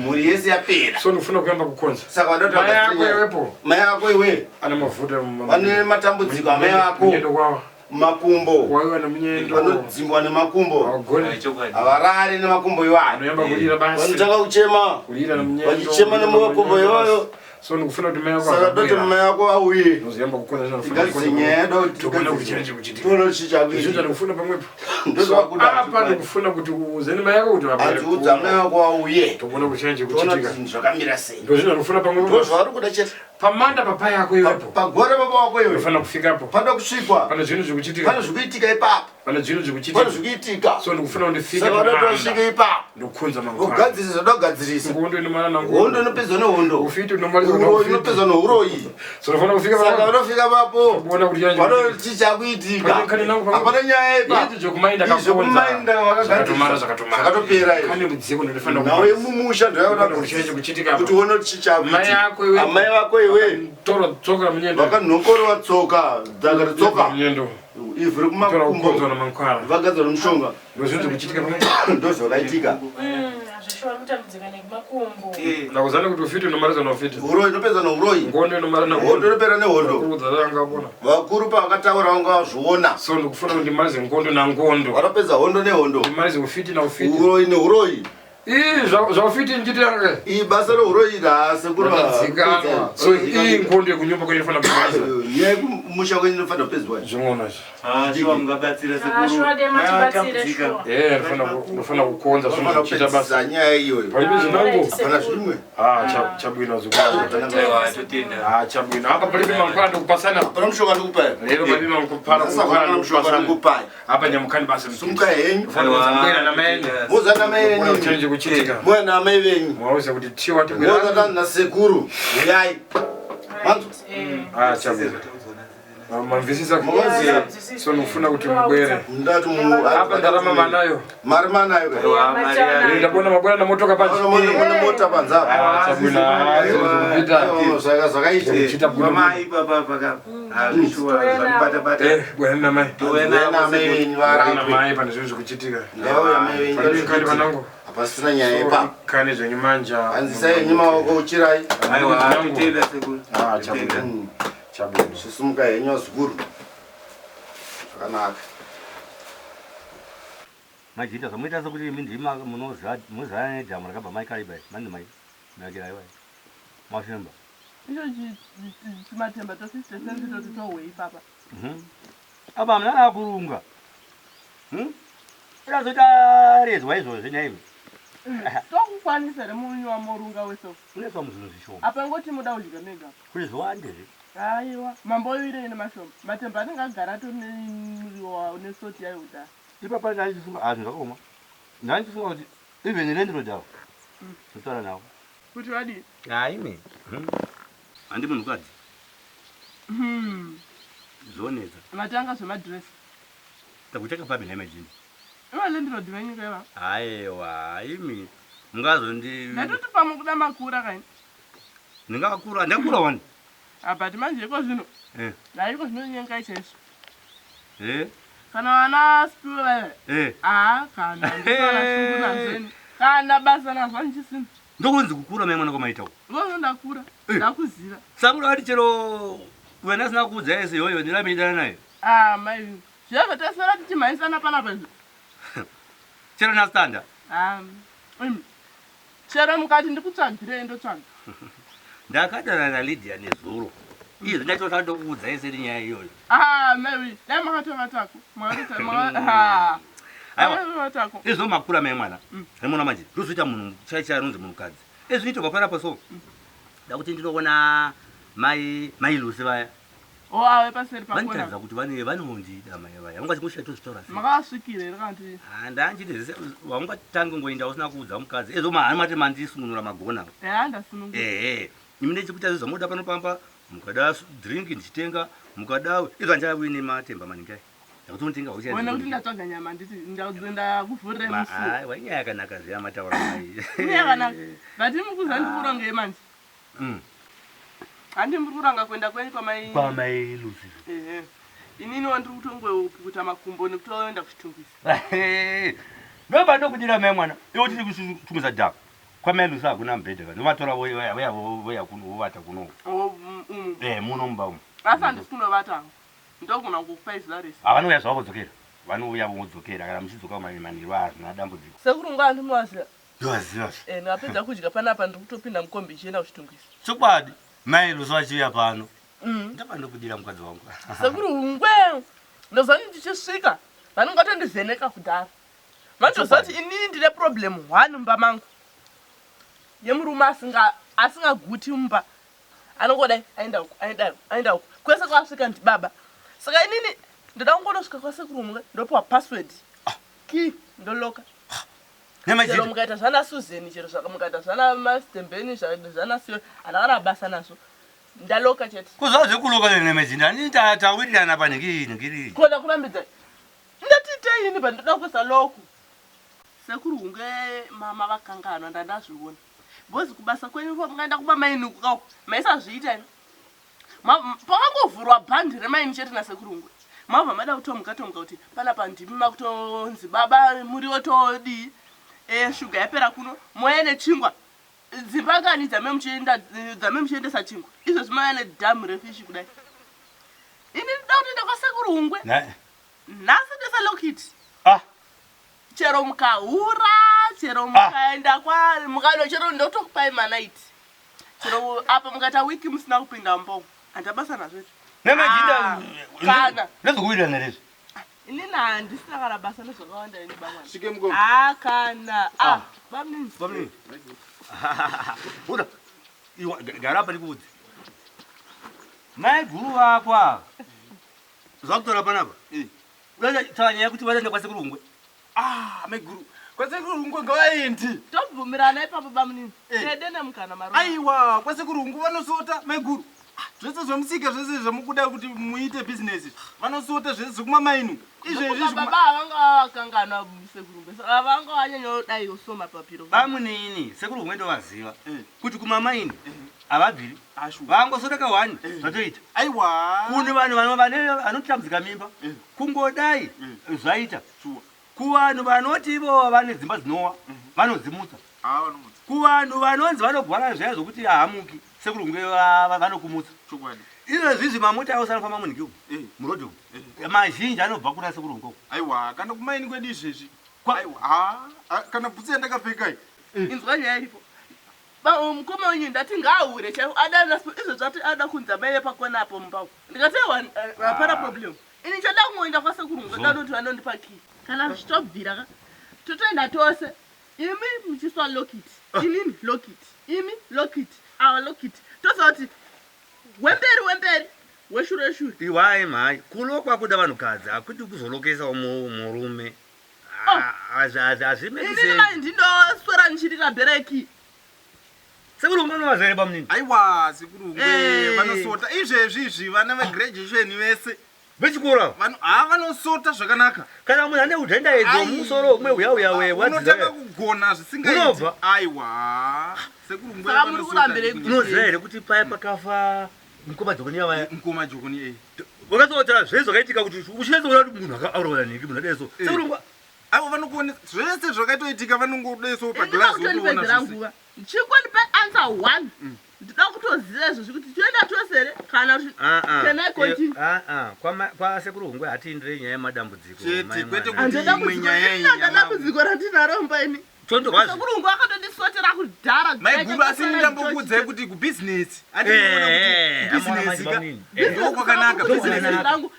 Mhuri yese yapera. So ndofuna kuyamba kukonza. Saka wadati mai yako iwepo. Mai yako iwe. Ana mafuta. Ane matambudziko amai yako. Munyendo kwawa. Makumbo. Waiwa na munyendo. Vanodzimbwa nemakumbo. Agone. Avarari nemakumbo iwayo. Anoyamba kulira basi. Vanotanga kuchema. Kulira na munyendo. Vachichema nemakumbo iwayo. So ndikufuna kuti mai yako. Saka doti mai yako auye. Noziyamba kukonza zvinofuna. Tigadzinyaya doti. Tokona kuti chenje kuchitika. Tono chichakuitika. Izvo ndikufuna pamwepo. Ndozakuda. Apa ndikufuna kuti uzeni mai yako kuti apare. Adziudza mai yako auye. Tokona kuti chenje kuchitika. Tona zvakamira sei. Ndozvino ndikufuna pamwepo. Ndozvauri kuda chete. Pamanda papa yako iwepo. Pagora baba wako iwe. Unafana kufika hapo. Pada kusvikwa. Pana zvinhu zvikuchitika. Pana zvikuitika ipapo. Pana zvinhu zvikuchitika. Pana zvikuitika. So ndikufuna undifike pamanda. Saka ndosvika ipapo. Ndokunza mangwana. Ugadzirisa ndogadzirisa. Ngondo inomana na ngondo. Ngondo inopedza nehondo. Ufiti unomaliza na ufiti. Inopedza neuroyi. So ndofana kufika papo. Saka ndofika papo. Kuona kuti yanji. Pano chichakuitika. Hapana nyaya ipa. Izvo zvokumainda kakonza. Zvokumainda wakagadzirisa. Zvakatopera izvo. Kane mudziko ndofana kuona. Nawe mumusha ndoyaona kuti chinenge kuchitika. Kuti uone kuti chichakuitika. Mai yako iwe. Amai vako iwe. Toro tsoka munyendo. Vakanhongoro vatsoka. Dzakati tsoka. Munyendo. Ivhuri kumakumbo. Toro mankwara. Vagadzira mushonga. Ndozvinhu zvikuchitika pamwe. Ndozvakaitika. Zvishora kutambudzika nekumakumbo. Ndakuzana kuti ufiti unomaliza na ufiti. Uroyi inopedza neuroyi. Ngondo inomaliza na ngondo inopera nehondo. Vakuru vakuru pavakataura vangazviona. So ndikufuna kuti ndimalize ngondo nangondo. Vanopedza hondo nehondo. Ndimalize ufiti na ufiti. Uroyi neuroyi. Zvaufiti ndichitanga. Iyi basa reuroyi rasekuru. So iyi ngondo yekunyumba kwenye fana kumaliza. Yemusha kwenye nofana kupedzwa. Zvinoona izvo. Shiwa mungabatsira sekuru. Shiwa dematibatsire shiwa. Ndofana kukonza zvinhu zvichita basa. Nyaya iyoyo. Palibe zvinango. Hapana zvimwe. Chabwino zvikwazo. Chabwino. Apa palibe mankwara ndokupasana. Hapana mushonga ndikupa. Lero palibe mankwara ndikupa. Apa nyamukani basa. Sumuka henyu. Fana na mayenyu. Moza na mayenyu. Uchenje kuchitika. Mwana amai venyu. Mwauza kuti tiwa tibwera. Moza kana sekuru. Uyai. Manzo. Chabwino. Mamvisisa kumazi. So nufuna kuti mubwere. Ndatu apa ndarama manayo. Mari manayo. Ndabona mabwana na motoka panji. Mwana mota panza. Chabwino. Zvaka zvakaita. Chita bwino. Mai baba baka. Azvishwa zvakubata bata. Bwana na mai. Bwana mai venyu vari. Na mai pane zvinhu zvikuchitika. Ndawo mai venyu. Kani vanango. Hapasina nyaya ipa. Kane zvenyu manja. Anzisai nyuma wako uchirai. Aiwa titenda sekuru. Chabwino. Chabwino. Sisumuka henyu zvikuru. Zvakanaka. Majita zvamuita sekuti mindima munozana nedhamu rakabva maikaribai mani mai nakiraiwa mafemba icho chimatemba tosisitesenzito titohwe ipapa apa muna akurunga irazoita rezwa izvozvo naive tokukwanisa remunywa morunga weso kuneswa muzvinhu zvishoma apa ngoti muda kudya mega kuri zvowandezve aiwa mamboire ine mashoma matemba anenge agara tonemuriwa nesoti yayo kudhara ipapa ndanichifunga zvinhu zvakaoma ndanichifunga kuti even rendirodhavo ndotaura navo kuti vadii haime handi munhukadzi zvonetsa matanga zvemadhiresi takucheka papi naimajini iva lendirodi venyika iva aiwa haimi mungazondi ndatoti pamwe kuda makura kaini ndingakura ndakura wani abati manje iko zvino ndaiko zvinonyenga ichaizvo Eh? Kana wana spiwe wewe? Kana ndisana shungu nazweni. Kana basa nazwa nchisini. Ndokunzi kukura mai mwana kwamaita uko. Ngono ndakura. Ndakuziva. Sakura ati chero wena sina kuudza ese yoyo ndiramidana naye. Mai. Zvava tasara tichimaisana pana pazvo. Chero na standa. Chero mukati ndikutsvagire ndotsvaga. Ndakadana na Lydia nezuro. Izvi ndatoda kuudza ese nyaya iyoyo. Mai, dai makatova tako. Izvo makura mai mwana. Remona manje. Ndozoita munhu chaicha anonzi munhukadzi. Ezvinoitwa papara paso. Ndakuti ndinoona mai Lucy vaya. Awe paseri pakona. Vanitaridza kuti vanondida mai vaya. Vangachingoshaita kuzvitora sei? Makasvikire ere kana kuti? Ndanchiti zvese wangatanga ngoenda usina kuudza mukadzi. Ezvo mahani mati mandisungunura magona. Ndasunungura. Imi ndechikuita zvamoda pano pamba. Mukada drink ndichitenga, mukada izvo anjawine matemba maningi. Ndakutontenga uchazi. Wena kuti ndatsvaga nyama nditi ndakuzenda kuvhurira musi. Wanya yakanaka zviya mataura mai. Yakanaka. Ngati mukuza ndikuronge manje. Handi murikuranga kwenda kwenyu kwamai Lucy. Inini wandiri kutongwe kuta makumbo nekutoenda kuchitungisa. Ndoba ndokudira mai mwana. Iwe tiri kuchitungisa dhaka. Kwamai Lucy hakuna mbhedha kana vatora voya kunovata kuno. Muno mumba. Asi handisi kunovata. Ndokuna kukupa izaresi. Vanouya zvavo kudzokera. Vanouya vodzokera kana muchidzoka manhirwa hazvina dambudziko. Sekuru ngwa ndimuwaziva. Ndowaziva. Ndapedza kudya panapa ndiri kutopinda mukombi ichienda kuchitungisa. Chokwadi. Mai Lucy vachiuya pano. Ndapa ndokudira mukadzi wangu. Sekuru Hungwe. Ndozani ndichisvika. Vanongatondivheneka kudhara. Vachozati inini ndine problem 1 mumba mangu. Yemurume asingaguti mumba. anongodai aenda uko kwese kwasvika ndi baba saka inini ndoda kungonosvika kwaSekurumwe ndopiwa password key ndoloka chero mukaita zvana Susan chero mukaita zvana Mastembeni zvana Sio anakana basa naso ndaloka chete kuzaze kuloka nemajinda ani tawirirana paningiri koda kurambidza ndatite ini bandoda kusa loku Sekurumwe mama vakangana ndandazviona bozi kubasa kwenyu kwa mungaenda kuba maini ukao maisa zviita ini pakangovhurwa bhandi remaini chete naSekurumwe mabva mada kutomuka kuti pana pandimi makutonzi baba muriwo todi shuga yapera kuno moyene chingwa dzimbangani dzamemuchiendesa chingwa izvo zvimoyane dhamu refishi kudai ini ndida kutienda kwaSekurumwe nhasi ndesalokiti chero mukahura chero mukaenda mukano chero ndotokupai manaiti chero apa mukata wiki musina kupinda mbongo andabasa nazvetu nemajinda kana nezvokuita nerezvo inini handisina kana basa nezvakawanda ini bamwana svike mugomo kana bamnini uda gara apa ndikuudze mai guru vakwa zvakutora panapa udatsava nyaya yekuti vataenda kwaSekurumwe meguru kwaSekurumwe ngavaendi tobvumirana ipapo bamnini tede nemukana maruva aiwa kwaSekurumwe vanosota meguru zvese zvomusika zvese zvamukuda kuti muite business vanosota zvese zvekumwa mainu izvezvi baba vanga vakangana Sekurumwe saka vanga vanyanyodai usoma papiro bamunini Sekurumwe ndovaziva kuti kumamaini avabviri vangosota kawani zvatoita aiwa kune vanhu vanotambudzika mimba kungodai zvaita kuvanhu vanoti ivo vane dzimba dzinowa vanodzimutsa kuvanhu vanonzi vanogwara zvaya zvokuti hamuki Sekurumwe vanokumutsa izvezvizvi mamota avo sanofamba munhiki umu murodhi umu mazhinji anobva kuna Sekurumwe aiwa kana kumaini kwedu izvezvi kana bhutsi yandakapfekai inzwa nyaya iripo mukoma wenyu ndati ngaahure chaivo izvo zvati ada kunza mai pakonapo mumbawo ndikati hapana problem ini chada kungoenda kwaSekurumwe danoti vanondipa kii kana zvichitobvira ka totoenda tose imi muchiswa lokiti inini lokiti imi lokiti ava lokiti tozoti wemberi weshure iwai mhai kulokwa kuda vanhukadzi hakuti kuzolokesawo murume inini mai ndindoswera ndichitira bhereki Sekurumwe vanovazere pamunini aiwa Sekurumwe vanosota izvezvizvi vana vegraduation vese vechikora vanosota zvakanaka kana munhu ane udhenda edzo musoro umwe unotanga kugona zvisingaiti aiwa Sekurumwe unoziva here kuti paya pakafa mukoma jokoni yavaya mukoma jokoni wakatsoota zvese zvakaitika kuti uchinezoona kuti munhu akauraura nhingi munhu adeso Sekurumwe avo vanokuona zvese zvakatoitika vanongodeso paglazi chikonipe answer 1 ndida kutoziva izvozvi kuti toenda tose here kana kuti kwaSekurumwe hatiindire nyaya yemadambudziko kwete dambudziko ratinaro mbaini Sekurumwe akatondisotera kudhara maiguru asi ndambokuudzai kuti kubhizinesi ndokwakanaka rangu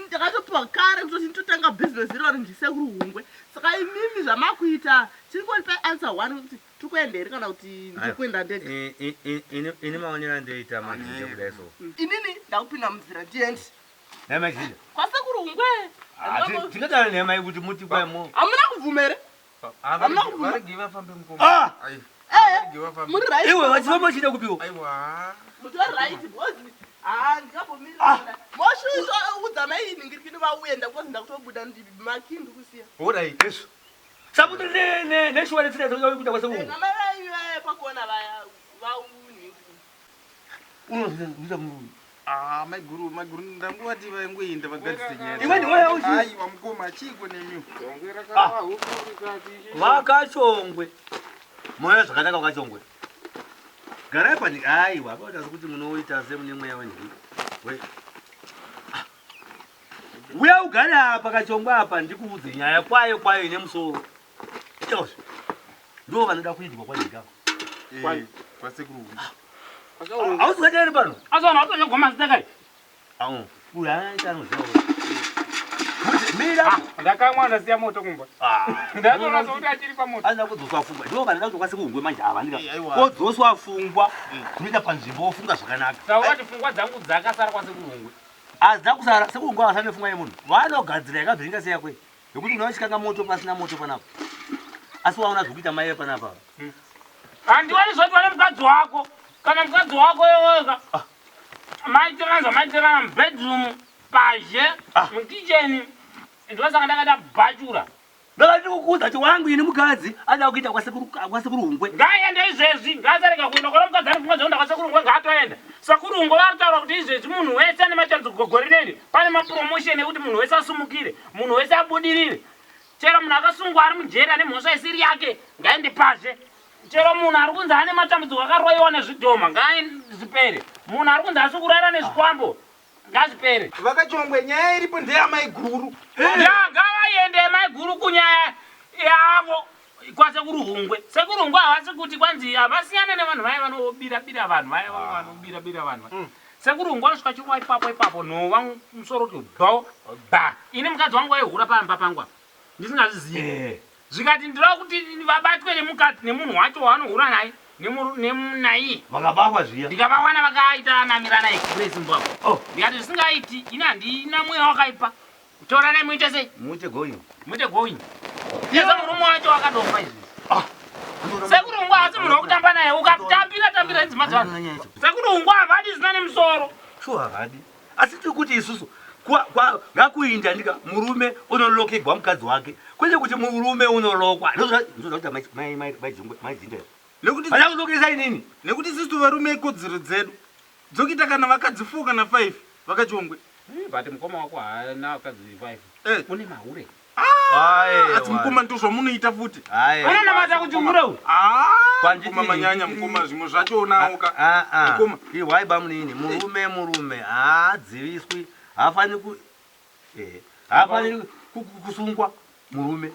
ndakatopiwa kare kutoti nditotanga bhizinesi irori ndiSekurumwe saka imimi zvamakuita chirikonipe answer 1 kuti tikuenderi kana kuti ndikuenda ndega ini maonera ndoita mazhinji kudai so inini ndakupinda munzira ndiendi namajinda kwaSekurumwe tingatana nemai kuti muti kwamo hamuna kubvumere muri right iwe vachivamba chida kupiwa mutori right bozi ndikabvumirira moshuudza mai ningirikini vauyenda kozi ndakutobuda maki ndikusiya orai eso sabuti neshuwa nesinakuda kwaSekurumwe namavaive pakona vaya vaunhingi unoziza munhu maiguru ndanguvati vaingoenda vagadzise iwe ndiwaya aiwa mukoma chiko nemiwo vakachongwe moya zvakanaka vakachongwe garai pani aiwa apaota sekuti munoita semune mweya wenhii uya ugare apa Kachongwe apa ndikuudze nyaya kwayo ine musoro izvozvo ndo vanoda kuitirwa kwanhikako kwaSekurumwe hausingateri pano azana atonyagoma zitakai uyu anaita anoziva Mira. Ndakamwa ndasiya moto kumba. Ndazoona kuti achiri pamoto. Aza kudzoswa fungwa. Ndiwo kana kuti kwase kuhungwe manje ava ndika. Kodzoswa fungwa. Tunoita panzvimbo ofunga zvakanaka. Tawati fungwa dzangu dzakasara kwase kuhungwe. Aza kusara sekuhungwe avasane fungwa yemunhu. Vanogadzira yakabviringa seya kwe. Yekuti unochikanga moto pasina moto panapa. Asi waona zvekuita mai panapa. Handiwani zvoti wane mukadzi wako. Kana mukadzi wako yewega. Maitirana mubedroom, paje, mukitcheni. Ndosaka ndakada bhachura. Ndakati kukuudza kuti wangu ini mukadzi ada kuita kwasekuru Hungwe. Ngaende izvezvi, ngaasarega kuenda kola mukadzi ari pfungwa dzaunda kwasekuru Hungwe ngaatoenda. Sekuru Hungwe varitaura kuti izvezvi munhu wese ane matambudziko gore rineri. Pane mapromotion ekuti munhu wese asumukire, munhu wese abudirire. Chero munhu akasungwa ari mujeri ane mhosva isiri yake ngaende paje. Chero munhu ari kunzi ane matambudziko akaroiwa nezvidhoma ngaazvipere. Munhu ari kunzi asi kurara nezvikwambo ngazvipere. Vakachongwe nyaya iripo ndeyamai guru. Ngavaende mai guru kunyaya yavo kwasekuru Hungwe. Sekuru Hungwe havasi kuti kwanzi havasiyane nevanhu vaya vanobira-bira vanhu vaya vanobira-bira vanhu. Sekuru Hungwe anosvika chiruva ipapo nhova musoro kuti bha. Ini mukadzi wangu waihura pamba pangwa ndisingazvizivi. Zvikati ndinoda kuti vabatwe nemukadzi nemunhu wacho waanohura naye nemunaiye vakabawa zviya ndikavawana vakaita namirana ezimbabwe. Ndikati zvisingaiti ini handina mweya wakaipa. Tora naye muite sei? Muite going. Yeza murume wacho wakadofa izvi. Sekuru Hungwe asi munhu wokutamba naye ukatambira dzima dzavanhu. Sekuru Hungwe havadi zina nemusoro. Shuwa havadi. Asi tiri kuti isusu ngakuinda ndika murume unolokegwa mukadzi wake kwete kuti murume unolokwa. Ndozoda kuti maijingwe nekuti kulokesa inini nekuti sisi varume ikodzero dzedu dzokita kana vakadzi 4 kana 5 vakachongwe. But mukoma wako haana vakadzi 5. Une mahure. Asi mukoma ndozvamunoita futi. Anonamata kuti hure uyu. Mukoma manyanya mukoma zvimwe zvachonaoka. Mukoma waiba munini murume haadziviswi haafani kusungwa murume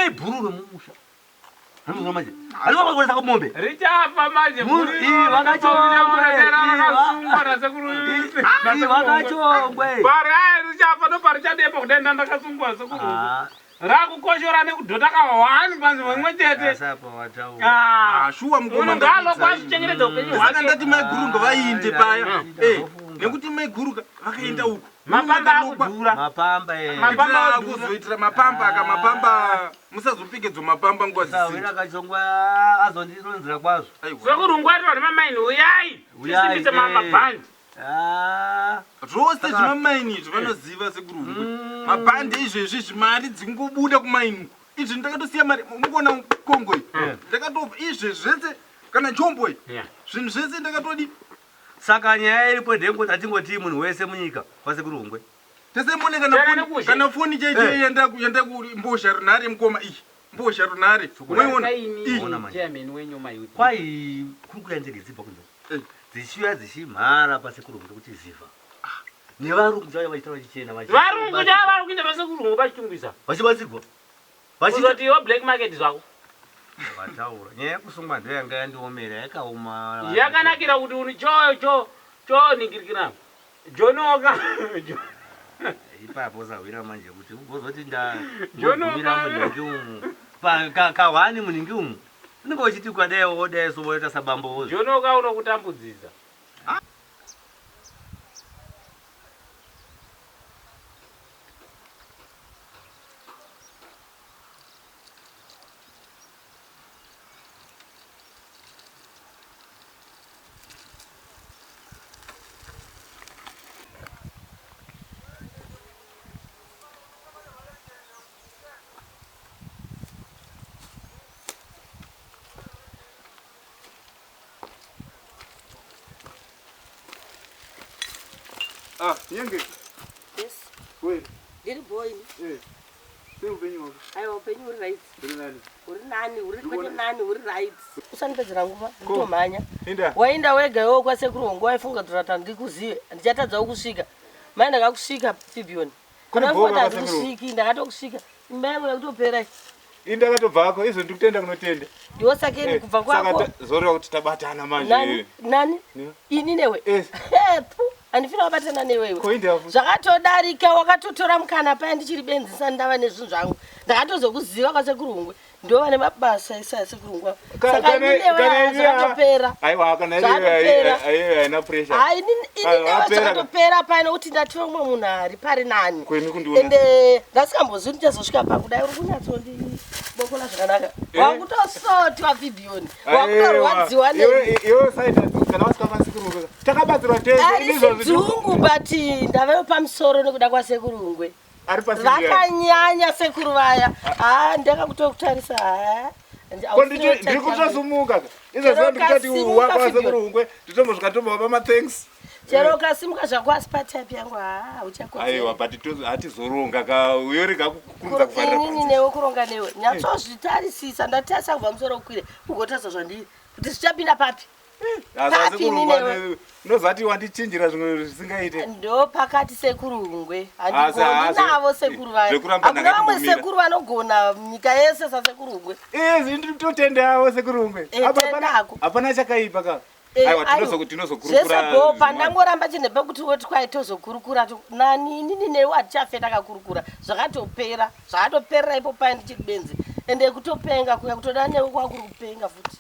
ibhurure mumusha. Alikuwa kwa mombe. Richafa manje. Vakachongwe. Bara richafa no pari chadepo kudenda ndakasungwa sekuru. Rakukoshora nekudhota kawani panzi vamwe chete. Sapa wataura. Shuwa mukoma ngalo kwazvichengeredza upenyu hwake. Vakandati mai guru ngavainde paya. Nekuti mai guru vakaenda uko. Mapamba akudhura. Mapamba akuzoitira mapamba akamapamba musazopfekedzwa mapamba nguva dzisiri. Sawira Kachongwe azondironzera kwazvo. Sekuru Hungwe ati vanhu vamaini uyai. Tisimbise mabhandi. Zvose zvemamaini izvi vanoziva Sekuru Hungwe. Mabhandi izvezvi zvimari dzingobuda kumaini. Izvi ndakatosiya mari mukuona Kongo iyi. Ndakatobva izvi zvese kana Chombo iyi. Zvinhu zvese ndakatodi. Saka nyaya iripo ndengoti atingoti munhu wese munyika kwaSekuru Hungwe. Tese mone kana foni chaicho yenda kumbosha runare mukoma iyi. Mbosha runare. Mweona chairman wenyoma youth. Kwai kuri kuyandege dzibva kunzo. Dzichiuya dzichimhara paSekuru Hungwe kuti ziva. Nevarungu chaiva vachiita vachichena vachiita. Varungu chaiva vari kuinda paSekuru Hungwe vachitungwisa. Vachibatsirwa. Vachizoti iwo black market zvako. Vataura. Nyaya yekusungwa ndo yanga yandiomera yakaoma. Yakanakira kuti uni ningirikira. Jonoka. Ipapo zawira manje kuti ugozoti ndagumira muningi umu. Kawani muningi umu. Ndingo uchiti ukadai odai soboita sabambo wozo. Jonoka unokutambudzisa. Yenge. Yes. Wait. Did boy. Sei upenyu wako. Aiwa upenyu uri right. Uri nani, uri right. Usanipedzera nguva, nditomhanya. Waenda wega iwo kwaSekuru Hungwe waifunga kuti ndikuzive, ndichatadzawo kusvika. Mai ndakakusvika Fibioni. Kana kuti handikusviki, ndakatokusvika. Imba yangu yakutopera. Indakatobvako izvo ndikutenda kunotenda. Ndiwo sakeni kubva kwako. Saka zoreva kuti tabatana manje. Nani? Ini newe. andifina wabatana newewe zvakatodarika wakatotora mukana paya ndichiri benzisa ndava nezvinhu zvangu ndakatozokuziva kwasekuru Hungwe ndova nemabasa isa Sekuru saka inezvakatopera zvakatopera paya nekuti ndativa umwe munhu ari pari nani ende ndasikambozvi ndichazosvika pakudai uri kunyatsondibokona zvakanaka wakutosotwa vhidhiyoni wakutorwadziwa dzungu but ndavayo pamusoro nekuda kwasekuru Hungwe vakanyanya sekuru vaya ndakakutokutarisa ndikutosumuka izvozvondikutoti wakwasekuru Hungwe nditombosvika tombova pamathanks chero ukasimuka zvako asi patype yangu aiwa but hatizoronga uyorega kukurumidza kufarirainini newe kuronga newe nyatsozvitarisisa ndatarisa kubva musoro ukwire ugotarisa zvandiri kuti zvichapinda papi unozati wandichinjira zvimwe zvisingaite ndo pakati Sekuru Hungwe handigoni navo sekuru vaya hakuna vamwe sekuru vanogona nyika yese sasekuru Hungwe nditotendawo sekuru Hungwe hapana chakaipa ka zvese pandangoramba chine pekuti woti kwai tozokurukura inini newe hatichafe takakurukura zvakatopera zvakatoperera ipo paya ndichiri benzi ende kutopenga kuya kutoda newe kwakuri kupenga futi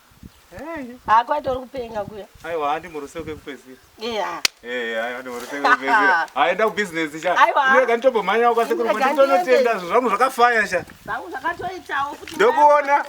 akwaita uri kupenga kuya aiwa handi muruseko kwekupedzira handi muruseko kwekupedzira aenda kubusiness urega nditombomhanya kwasekuru ndinotenda zvangu zvakafaya zvangu zvakatoitawo futi ndokuona